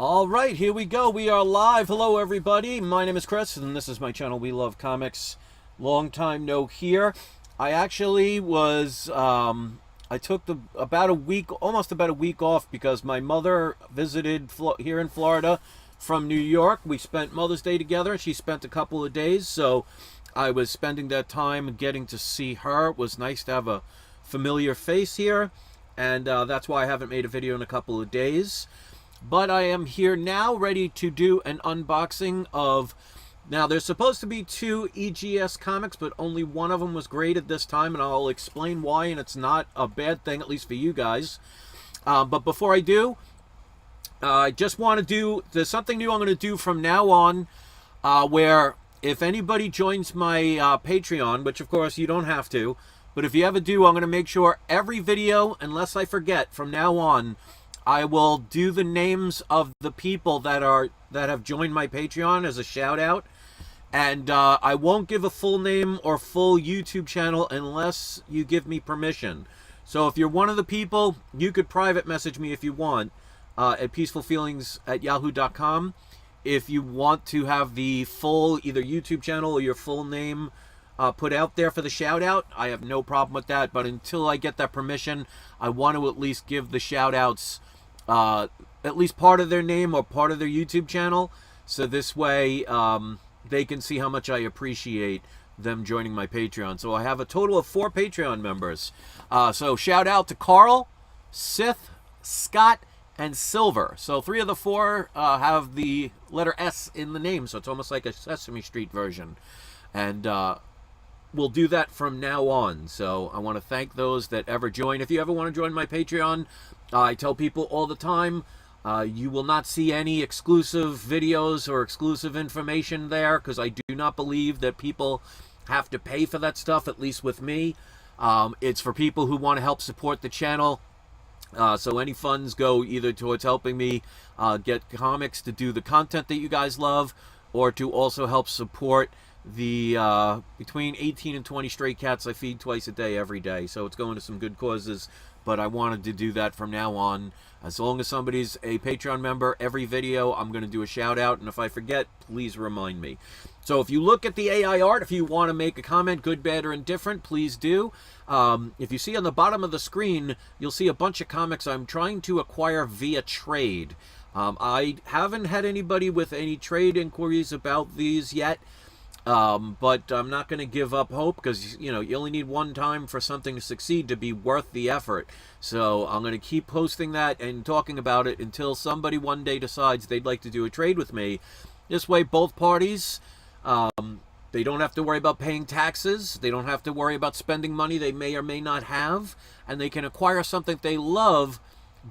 All right, here we go. We are live. Hello, everybody. My name is Chris, and this is my channel, We Love Comics. Long time no here. I actually was, I took almost about a week off because my mother visited here in Florida from New York. We spent Mother's Day together, and she spent a couple of days, so I was spending that time getting to see her. It was nice to have a familiar face here, and that's why I haven't made a video in a couple of days. But I am here now ready to do an unboxing of... Now, there's supposed to be 2 EGS comics, but only one of them was graded this time, and I'll explain why, and it's not a bad thing, at least for you guys. But before I do, I just want to do... There's something new I'm going to do from now on, where if anybody joins my Patreon, which of course you don't have to, but if you ever do, I'm going to make sure every video, unless I forget, from now on, I will do the names of the people that have joined my Patreon as a shout out, and I won't give a full name or full YouTube channel unless you give me permission. So if you're one of the people, you could private message me if you want at peacefulfeelings@yahoo.com. If you want to have the full either YouTube channel or your full name put out there for the shout out, I have no problem with that. But until I get that permission, I want to at least give the shout outs at least part of their name or part of their YouTube channel, so this way they can see how much I appreciate them joining my Patreon. So I have a total of 4 Patreon members. So shout out to Carl, Sith, Scott, and Silver. So 3 of the 4 have the letter S in the name, so it's almost like a Sesame Street version. And we'll do that from now on. So I want to thank those that ever join. If you ever want to join my Patreon, I tell people all the time, you will not see any exclusive videos or exclusive information there, because I do not believe that people have to pay for that stuff, at least with me. It's for people who want to help support the channel. So any funds go either towards helping me get comics to do the content that you guys love, or to also help support the between 18 and 20 stray cats I feed twice a day every day. So it's going to some good causes, but I wanted to do that from now on. As long as somebody's a Patreon member, every video I'm going to do a shout out, and if I forget, please remind me. So if you look at the AI art, if you want to make a comment, good, bad, or indifferent, please do. If you see on the bottom of the screen, you'll see a bunch of comics I'm trying to acquire via trade. I haven't had anybody with any trade inquiries about these yet. But I'm not going to give up hope, because, you know, you only need one time for something to succeed to be worth the effort. So I'm going to keep posting that and talking about it until somebody one day decides they'd like to do a trade with me. This way, both parties, they don't have to worry about paying taxes. They don't have to worry about spending money they may or may not have. And they can acquire something they love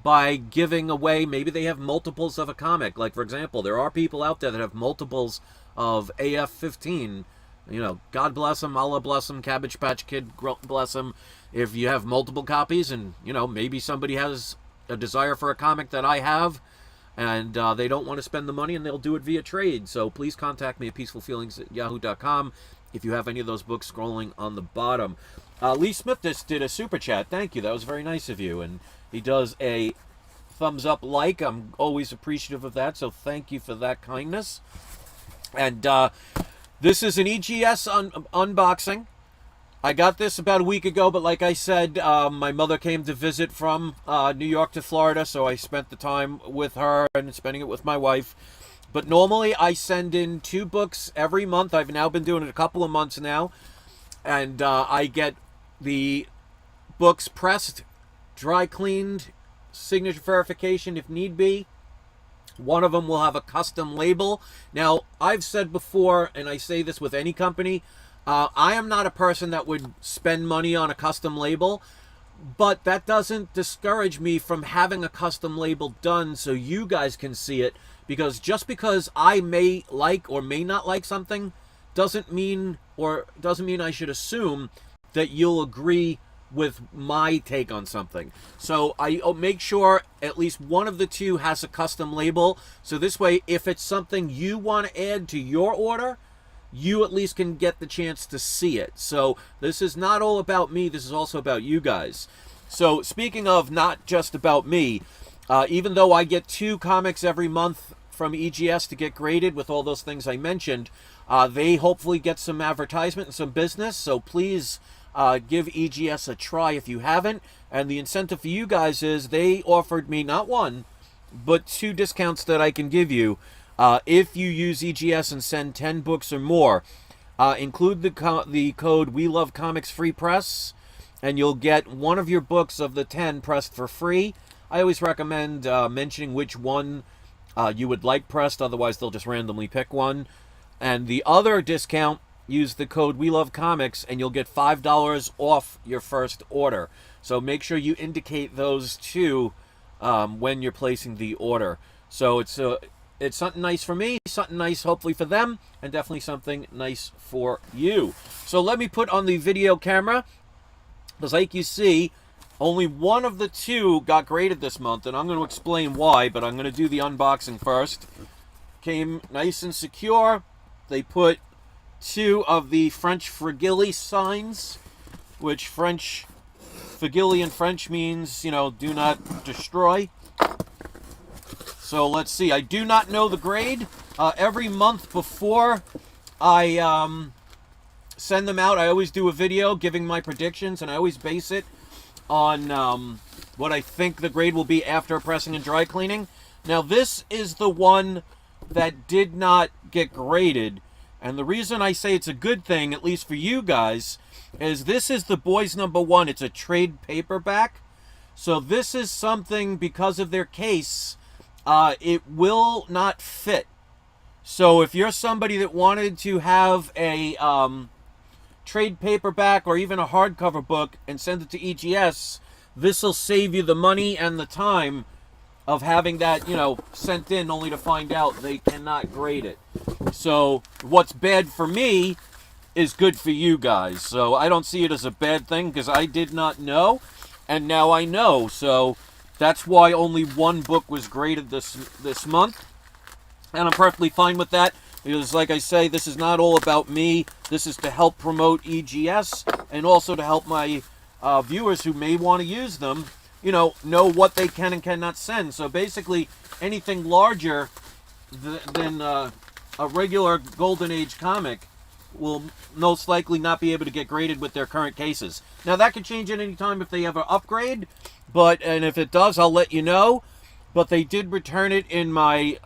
by giving away. Maybe they have multiples of a comic. Like, for example, there are people out there that have multiples of AF-15, you know, God bless them, Allah bless them, Cabbage Patch Kid bless them. If you have multiple copies, and, you know, maybe somebody has a desire for a comic that I have, and they don't want to spend the money, and they'll do it via trade. So please contact me at peacefulfeelings@yahoo.com if you have any of those books scrolling on the bottom. Lee Smith just did a super chat. Thank you. That was very nice of you. And he does a thumbs up like. I'm always appreciative of that, so thank you for that kindness. And this is an EGS unboxing. I got this about a week ago, but like I said, my mother came to visit from New York to Florida, so I spent the time with her and spending it with my wife. But normally I send in 2 books every month. I've now been doing it a couple of months now. And I get the books pressed, dry cleaned, signature verification if need be. One of them will have a custom label. Now, I've said before, and I say this with any company, I am not a person that would spend money on a custom label, but that doesn't discourage me from having a custom label done so you guys can see it, because just because I may like or may not like something doesn't mean I should assume that you'll agree with my take on something. So I make sure at least one of the 2 has a custom label, so this way, if it's something you want to add to your order, you at least can get the chance to see it. So this is not all about me, this is also about you guys. So speaking of not just about me, even though I get 2 comics every month from EGS to get graded with all those things I mentioned, they hopefully get some advertisement and some business. So please give EGS a try if you haven't. And the incentive for you guys is they offered me not 1, but 2 discounts that I can give you if you use EGS and send 10 books or more. Include the code We Love Comics Free Press, and you'll get 1 of your books of the 10 pressed for free. I always recommend mentioning which one you would like pressed, otherwise they'll just randomly pick one. And the other discount, use the code We Love Comics, and you'll get $5 off your first order. So make sure you indicate those 2 when you're placing the order. So it's something nice for me, something nice hopefully for them, and definitely something nice for you. So let me put on the video camera, because like you see, only 1 of the 2 got graded this month, and I'm going to explain why, but I'm going to do the unboxing first. Came nice and secure. They put 2 of the French frigilli signs, which French frigilli in French means, you know, do not destroy. So let's see. I do not know the grade. Every month before I send them out, I always do a video giving my predictions, and I always base it on what I think the grade will be after pressing and dry cleaning. Now, this is the one that did not get graded, and the reason I say it's a good thing, at least for you guys, is this is the Boys #1. It's a trade paperback. So this is something, because of their case, it will not fit. So if you're somebody that wanted to have a trade paperback or even a hardcover book and send it to EGS, this will save you the money and the time of having that, you know, sent in only to find out they cannot grade it. So what's bad for me is good for you guys. So I don't see it as a bad thing, because I did not know, and now I know. So that's why only 1 book was graded this month, and I'm perfectly fine with that. Because, like I say, this is not all about me. This is to help promote EGS, and also to help my viewers who may want to use them, you know what they can and cannot send. So basically, anything larger than a regular Golden Age comic will most likely not be able to get graded with their current cases. Now, that could change at any time if they ever upgrade, and if it does, I'll let you know. But they did return it in my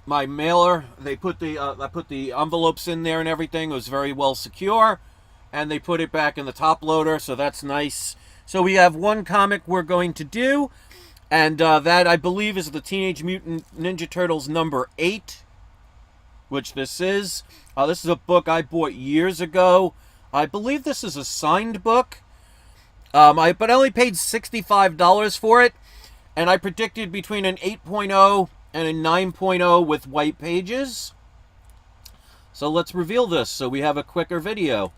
my mailer. They put I put the envelopes in there and everything. It was very well secure, and they put it back in the top loader, so that's nice. So we have 1 comic we're going to do, and that, I believe, is the Teenage Mutant Ninja Turtles #8, which this is. This is a book I bought years ago. I believe this is a signed book, but I only paid $65 for it, and I predicted between an 8.0 and a 9.0 with white pages. So let's reveal this so we have a quicker video.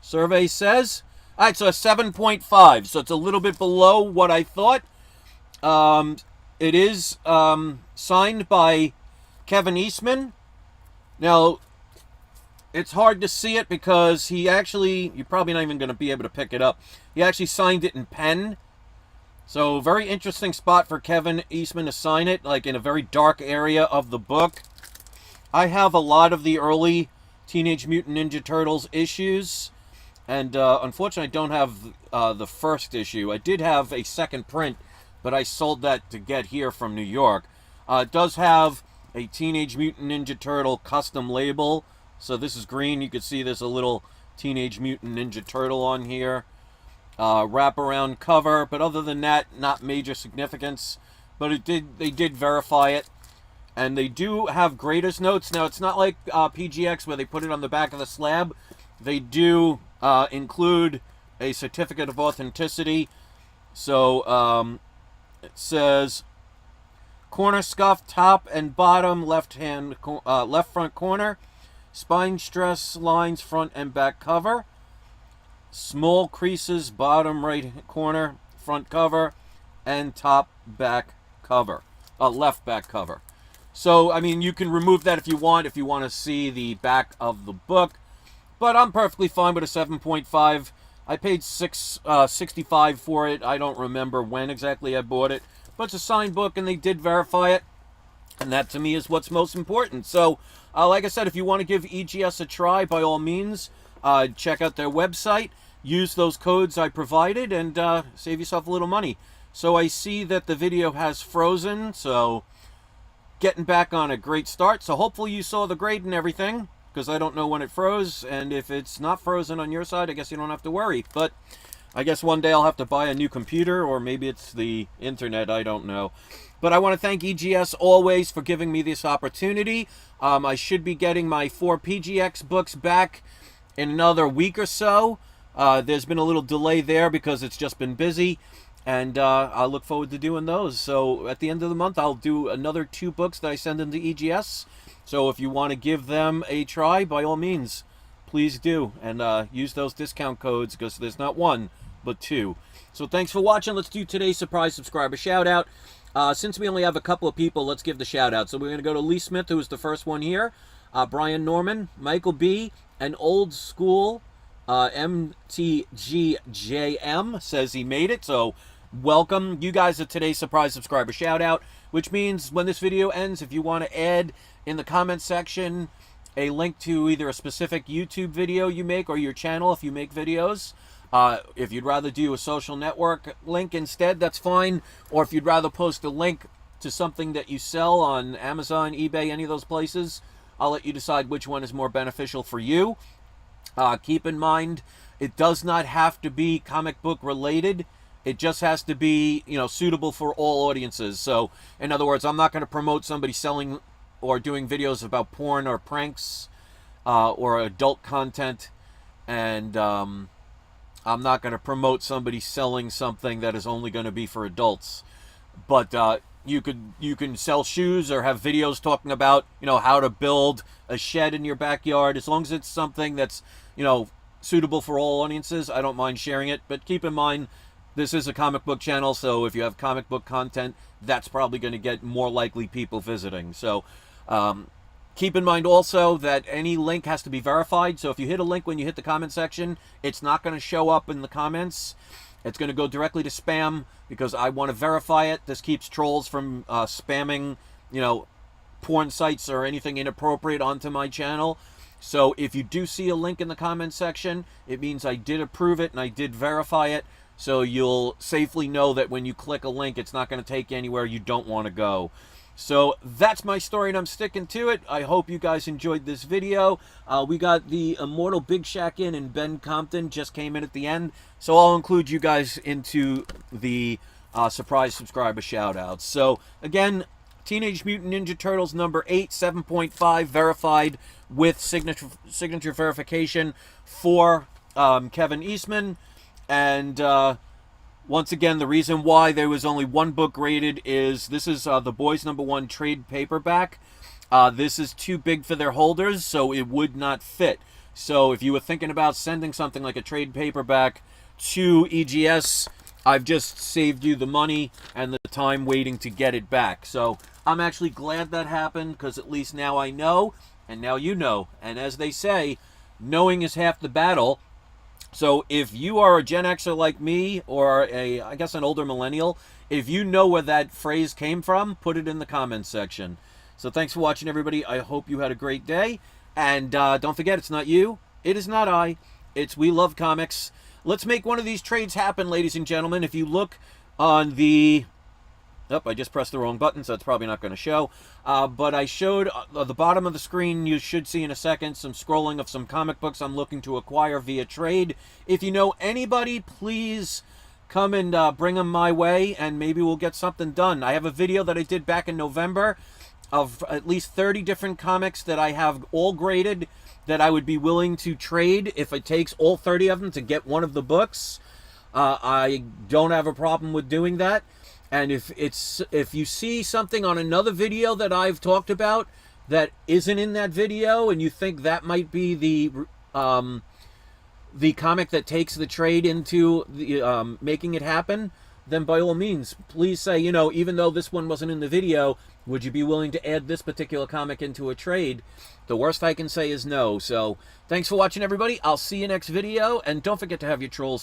Survey says, all right, so a 7.5, so it's a little bit below what I thought. It is signed by Kevin Eastman. Now, it's hard to see it because he actually, you're probably not even going to be able to pick it up. He actually signed it in pen. So, very interesting spot for Kevin Eastman to sign it, like in a very dark area of the book. I have a lot of the early Teenage Mutant Ninja Turtles issues, and unfortunately I don't have the first issue. I did have a second print, but I sold that to get here from New York. It does have a Teenage Mutant Ninja Turtle custom label. So this is green. You can see there's a little Teenage Mutant Ninja Turtle on here. Wraparound cover, but other than that, not major significance. But they did verify it. And they do have grader's notes. Now, it's not like PGX where they put it on the back of the slab. They do include a certificate of authenticity. So it says, corner scuff, top and bottom, left front corner. Spine stress lines, front and back cover. Small creases, bottom right corner, front cover, and top back cover, left back cover. So, I mean, you can remove that if you want to see the back of the book. But I'm perfectly fine with a 7.5. I paid $65 for it. I don't remember when exactly I bought it, but it's a signed book, and they did verify it, and that to me is what's most important. So, like I said, if you want to give EGS a try, by all means, check out their website, use those codes I provided, and save yourself a little money. So I see that the video has frozen, so getting back on a great start. So hopefully you saw the grade and everything, because I don't know when it froze, and if it's not frozen on your side, I guess you don't have to worry. But I guess one day I'll have to buy a new computer, or maybe it's the internet, I don't know. But I want to thank EGS always for giving me this opportunity. I should be getting my 4 PGX books back in another week or so. There's been a little delay there because it's just been busy. And I look forward to doing those. So at the end of the month, I'll do another 2 books that I send into EGS. So if you want to give them a try, by all means, please do. And use those discount codes, because there's not 1, but 2. So thanks for watching. Let's do today's surprise subscriber shout out. Since we only have a couple of people, let's give the shout out. So we're going to go to Lee Smith, who was the first one here. Brian Norman, Michael B., and Old School MTGJM says he made it. So welcome. You guys are today's surprise subscriber shout out, which means when this video ends, if you want to add in the comment section a link to either a specific YouTube video you make or your channel if you make videos, if you'd rather do a social network link instead, that's fine. Or if you'd rather post a link to something that you sell on Amazon, eBay, any of those places, I'll let you decide which one is more beneficial for you. Keep in mind, it does not have to be comic book related. It just has to be, you know, suitable for all audiences. So, in other words, I'm not going to promote somebody selling or doing videos about porn or pranks or adult content. And I'm not going to promote somebody selling something that is only going to be for adults. But you can sell shoes or have videos talking about, you know, how to build a shed in your backyard. As long as it's something that's, you know, suitable for all audiences, I don't mind sharing it. But keep in mind, this is a comic book channel, so if you have comic book content, that's probably going to get more likely people visiting. So keep in mind also that any link has to be verified. So if you hit a link when you hit the comment section, it's not going to show up in the comments. It's going to go directly to spam, because I want to verify it. This keeps trolls from spamming, you know, porn sites or anything inappropriate onto my channel. So if you do see a link in the comment section, it means I did approve it and I did verify it. So you'll safely know that when you click a link, it's not going to take you anywhere you don't want to go. So that's my story, and I'm sticking to it. I hope you guys enjoyed this video. We got the Immortal Big Shack in, and Ben Compton just came in at the end. So I'll include you guys into the surprise subscriber shout-outs. So again, Teenage Mutant Ninja Turtles number 8, 7.5, verified with signature verification for Kevin Eastman. And once again, the reason why there was only 1 book graded is this is The Boys number 1 trade paperback. This is too big for their holders, so it would not fit. So if you were thinking about sending something like a trade paperback to EGS, I've just saved you the money and the time waiting to get it back. So I'm actually glad that happened, because at least now I know, and now you know. And as they say, knowing is half the battle. So if you are a Gen Xer like me, or I guess an older millennial, if you know where that phrase came from, put it in the comments section. So thanks for watching, everybody. I hope you had a great day. And don't forget, it's not you. It is not I. It's We Love Comics. Let's make one of these trades happen, ladies and gentlemen. If you look on the... Oh, I just pressed the wrong button, so it's probably not going to show. But I showed at the bottom of the screen, you should see in a second, some scrolling of some comic books I'm looking to acquire via trade. If you know anybody, please come and bring them my way, and maybe we'll get something done. I have a video that I did back in November of at least 30 different comics that I have all graded that I would be willing to trade if it takes all 30 of them to get one of the books. I don't have a problem with doing that. And if you see something on another video that I've talked about that isn't in that video, and you think that might be the comic that takes the trade into the making it happen, then by all means, please say, you know, even though this one wasn't in the video, would you be willing to add this particular comic into a trade? The worst I can say is no. So thanks for watching, everybody. I'll see you next video, and don't forget to have your trolls